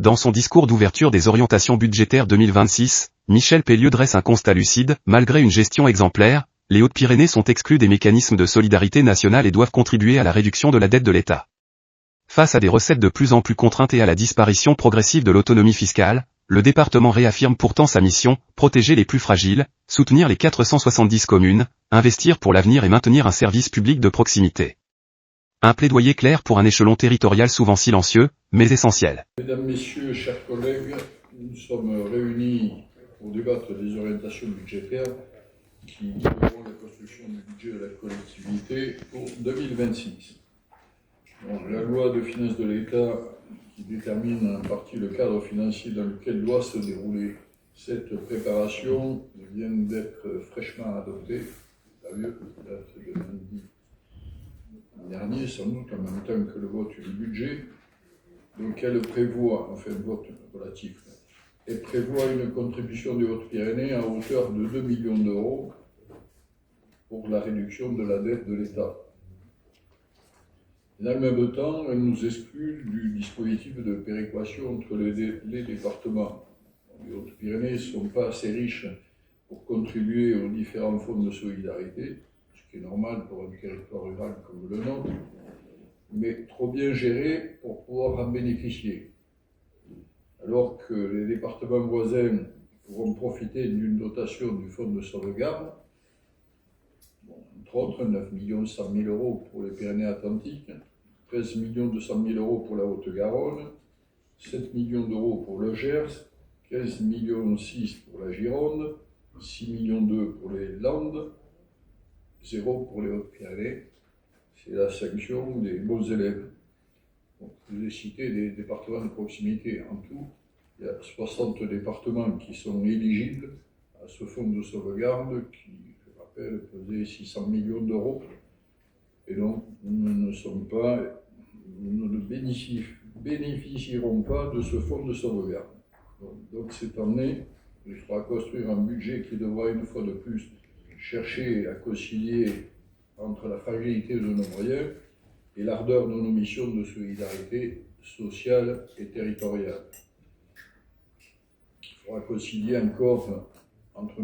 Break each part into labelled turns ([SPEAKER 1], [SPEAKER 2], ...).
[SPEAKER 1] Dans son discours d'ouverture des orientations budgétaires 2026, Michel Pellieu dresse un constat lucide. Malgré une gestion exemplaire, les Hautes-Pyrénées sont exclues des mécanismes de solidarité nationale et doivent contribuer à la réduction de la dette de l'État. Face à des recettes de plus en plus contraintes et à la disparition progressive de l'autonomie fiscale, le département réaffirme pourtant sa mission, protéger les plus fragiles, soutenir les 470 communes, investir pour l'avenir et maintenir un service public de proximité. Un plaidoyer clair pour un échelon territorial souvent silencieux, mais essentiel.
[SPEAKER 2] Mesdames, Messieurs, chers collègues, nous sommes réunis pour débattre des orientations budgétaires qui guideront la construction du budget de la collectivité pour 2026. La loi de finances de l'État qui détermine en partie le cadre financier dans lequel doit se dérouler cette préparation vient d'être fraîchement adoptée, date de lundi dernier, sans doute en même temps que le vote du budget. Donc elle prévoit, enfin le vote relatif, elle prévoit une contribution des Hautes-Pyrénées à hauteur de 2 millions d'euros pour la réduction de la dette de l'État. Dans le même temps, elle nous exclut du dispositif de péréquation entre les départements. Les Hautes-Pyrénées ne sont pas assez riches pour contribuer aux différents fonds de solidarité, ce qui est normal pour un territoire rural comme le nôtre, mais trop bien géré pour pouvoir en bénéficier. Alors que les départements voisins pourront profiter d'une dotation du fonds de sauvegarde, entre autres 9 100 000 euros pour les Pyrénées-Atlantiques, 13 200 000 euros pour la Haute-Garonne, 7 millions d'euros pour le Gers, 15 millions 6 pour la Gironde, 6 millions 2 pour les Landes, 0 pour les Hautes-Pyrénées. C'est la sanction des bons élèves. Donc, je vous ai cité des départements de proximité. En tout, il y a 60 départements qui sont éligibles à ce fonds de sauvegarde qui, je rappelle, faisait 600 millions d'euros. Et donc, nous ne bénéficierons pas de ce fonds de sauvegarde. Donc cette année, il faudra construire un budget qui devra une fois de plus chercher à concilier entre la fragilité de nos moyens et l'ardeur de nos missions de solidarité sociale et territoriale. Il faudra concilier encore entre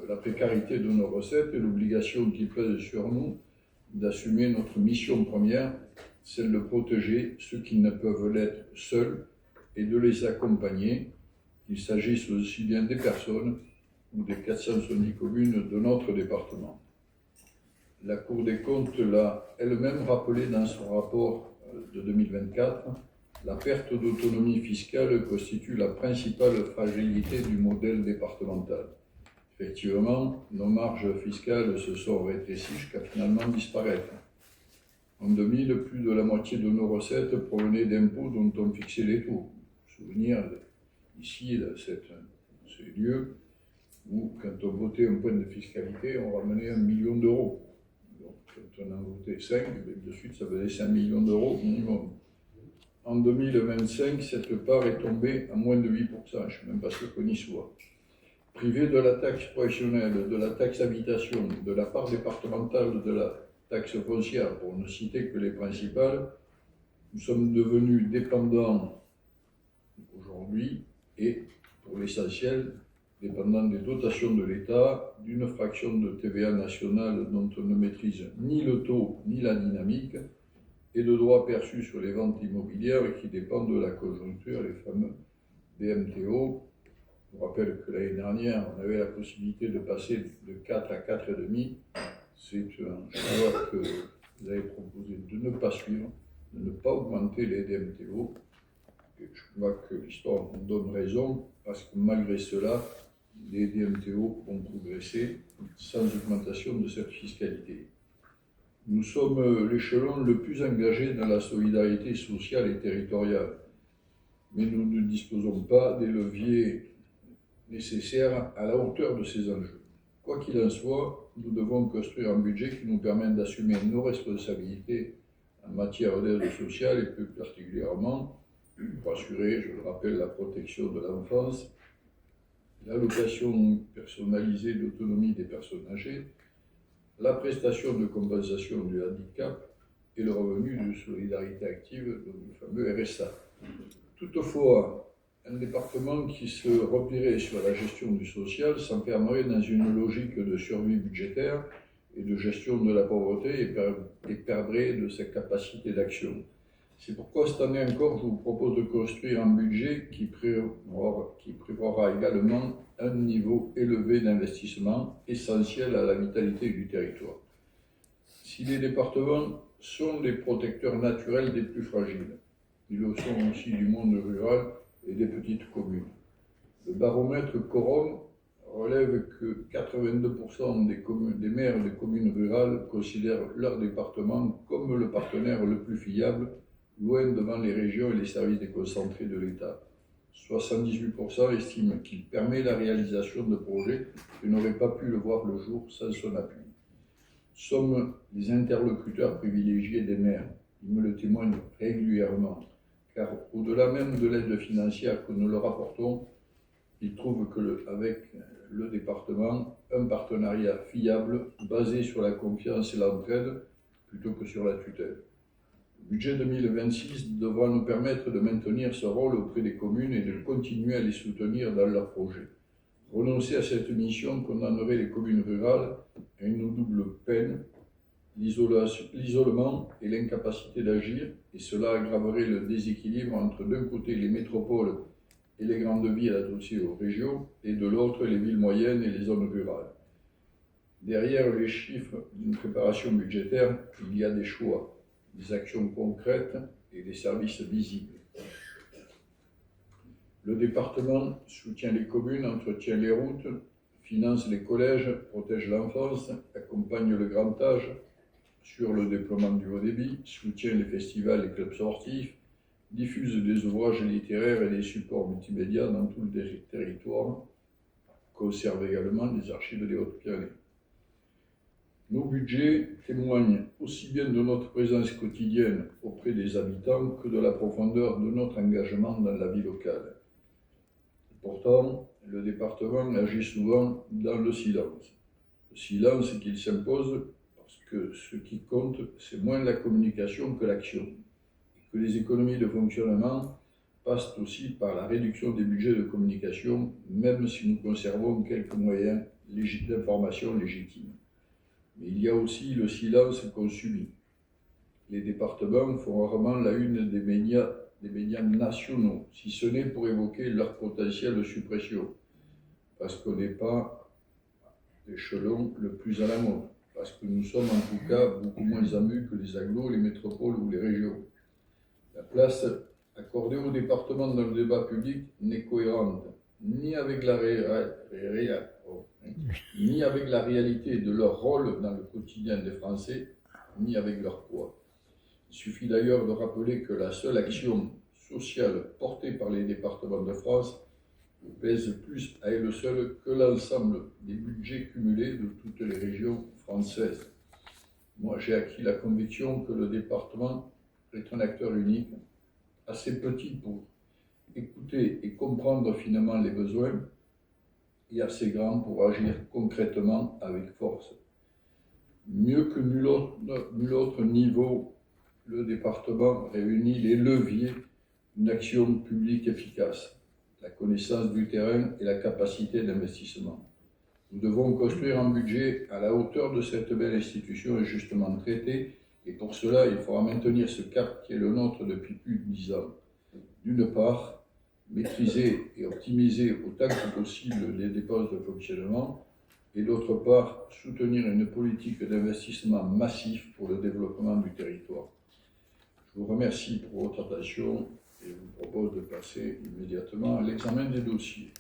[SPEAKER 2] la précarité de nos recettes et l'obligation qui pèse sur nous d'assumer notre mission première, celle de protéger ceux qui ne peuvent l'être seuls et de les accompagner, qu'il s'agisse aussi bien des personnes ou des 470 communes de notre département. La Cour des comptes l'a elle-même rappelé dans son rapport de 2024, la perte d'autonomie fiscale constitue la principale fragilité du modèle départemental. Effectivement, nos marges fiscales se sont rétrécies jusqu'à finalement disparaître. En 2000, plus de la moitié de nos recettes provenaient d'impôts dont on fixait les taux. Souvenir ici de ces lieux où, quand on votait un point de fiscalité, on ramenait 1 million d'euros. Donc, quand on en votait 5, de suite, ça faisait 5 millions d'euros minimum. En 2025, cette part est tombée à moins de 8%, je ne suis même pas sûr qu'on y soit. Privé de la taxe professionnelle, de la taxe habitation, de la part départementale de la taxe foncière, pour ne citer que les principales, nous sommes devenus dépendants aujourd'hui et, pour l'essentiel, dépendants des dotations de l'État, d'une fraction de TVA nationale dont on ne maîtrise ni le taux ni la dynamique, et de droits perçus sur les ventes immobilières qui dépendent de la conjoncture, les fameux DMTO. Je vous rappelle que l'année dernière, on avait la possibilité de passer de 4 à 4,5. C'est un choix que vous avez proposé de ne pas suivre, de ne pas augmenter les DMTO. Et je vois que l'histoire nous donne raison, parce que malgré cela, les DMTO ont progressé sans augmentation de cette fiscalité. Nous sommes l'échelon le plus engagé dans la solidarité sociale et territoriale, mais nous ne disposons pas des leviers nécessaires à la hauteur de ces enjeux. Quoi qu'il en soit, nous devons construire un budget qui nous permette d'assumer nos responsabilités en matière d'aide sociale et plus particulièrement pour assurer, je le rappelle, la protection de l'enfance, l'allocation personnalisée d'autonomie des personnes âgées, la prestation de compensation du handicap et le revenu de solidarité active, donc le fameux RSA. Toutefois, un département qui se replierait sur la gestion du social s'enfermerait dans une logique de survie budgétaire et de gestion de la pauvreté et perdrait de sa capacité d'action. C'est pourquoi cette année encore, je vous propose de construire un budget qui prévoira également un niveau élevé d'investissement essentiel à la vitalité du territoire. Si les départements sont les protecteurs naturels des plus fragiles, ils le sont aussi du monde rural et des petites communes. Le baromètre Corom relève que 82% des maires des communes rurales considèrent leur département comme le partenaire le plus fiable, loin devant les régions et les services déconcentrés de l'État. 78% estiment qu'il permet la réalisation de projets qui n'auraient pas pu le voir le jour sans son appui. Nous sommes les interlocuteurs privilégiés des maires. Ils me le témoignent régulièrement, car au-delà même de l'aide financière que nous leur apportons, ils trouvent avec le département un partenariat fiable basé sur la confiance et l'entraide plutôt que sur la tutelle. Le budget 2026 devra nous permettre de maintenir ce rôle auprès des communes et de continuer à les soutenir dans leurs projets. Renoncer à cette mission condamnerait les communes rurales à une double peine, l'isolement et l'incapacité d'agir, et cela aggraverait le déséquilibre entre d'un côté les métropoles et les grandes villes adossées aux régions, et de l'autre les villes moyennes et les zones rurales. Derrière les chiffres d'une préparation budgétaire, il y a des choix, des actions concrètes et des services visibles. Le département soutient les communes, entretient les routes, finance les collèges, protège l'enfance, accompagne le grand âge sur le déploiement du haut débit, soutient les festivals et clubs sportifs, diffuse des ouvrages littéraires et des supports multimédia dans tout le territoire, conserve également les archives des Hautes-Pyrénées. Nos budgets témoignent aussi bien de notre présence quotidienne auprès des habitants que de la profondeur de notre engagement dans la vie locale. Pourtant, le département agit souvent dans le silence. Le silence qu'il s'impose parce que ce qui compte, c'est moins la communication que l'action. Et que les économies de fonctionnement passent aussi par la réduction des budgets de communication, même si nous conservons quelques moyens d'information légitimes. Mais il y a aussi le silence qu'on subit. Les départements font rarement la une des médias nationaux, si ce n'est pour évoquer leur potentielle suppression, parce qu'on n'est pas l'échelon le plus à la mode, parce que nous sommes en tout cas beaucoup moins en vue que les agglos, les métropoles ou les régions. La place accordée aux départements dans le débat public n'est cohérente ni avec la réalité de leur rôle dans le quotidien des Français, ni avec leur poids. Il suffit d'ailleurs de rappeler que la seule action sociale portée par les départements de France pèse plus à elle seule que l'ensemble des budgets cumulés de toutes les régions françaises. Moi, j'ai acquis la conviction que le département est un acteur unique, assez petit pour écouter et comprendre finement les besoins, et assez grand pour agir concrètement avec force. Mieux que nul autre niveau, le département réunit les leviers d'une action publique efficace, la connaissance du terrain et la capacité d'investissement. Nous devons construire un budget à la hauteur de cette belle institution injustement traitée, et pour cela, il faudra maintenir ce cap qui est le nôtre depuis plus de 10 ans. D'une part, maîtriser et optimiser autant que possible les dépenses de fonctionnement, et d'autre part, soutenir une politique d'investissement massif pour le développement du territoire. Je vous remercie pour votre attention et vous propose de passer immédiatement à l'examen des dossiers.